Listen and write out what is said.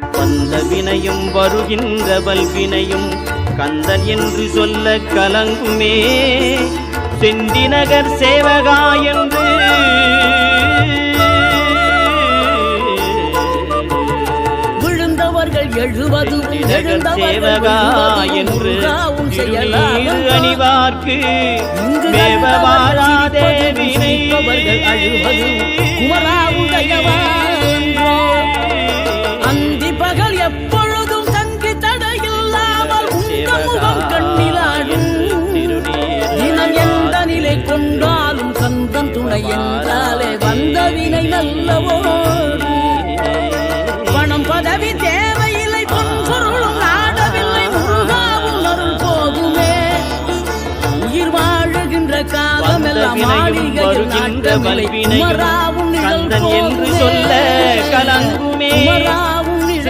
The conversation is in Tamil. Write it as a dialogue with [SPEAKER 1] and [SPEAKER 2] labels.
[SPEAKER 1] வந்த வினையும் வருகின்ற வல்வினையும் கந்தன் என்று சொல்ல கலங்குமே. செந்தி நகர் சேவகா என்று
[SPEAKER 2] விழுந்தவர்கள் எழுவதும்
[SPEAKER 1] சேவகா என்று அணிவார்க்கு மேவவாராதே வினை
[SPEAKER 2] அந்தி பகல் எப்பொழுதும் தங்கி தடையில்லாமல் முகம் கண்ணிலாடும் தினம் எந்த நிலை கொண்டாலும் கந்தன் துணை என்றாலே வந்த வினை நல்லவோ. பணம் பதவி தேவையில்லை பொன்பொருளும் நாடவில்லை முருகாவும் அருள் போதுமே. உயிர் வாழுகின்ற காலமெல்லாம் மாளிகையில் நாட்டமில்லை குமராவும் நிழல்
[SPEAKER 1] என்று சொல்ல கலங்குமே.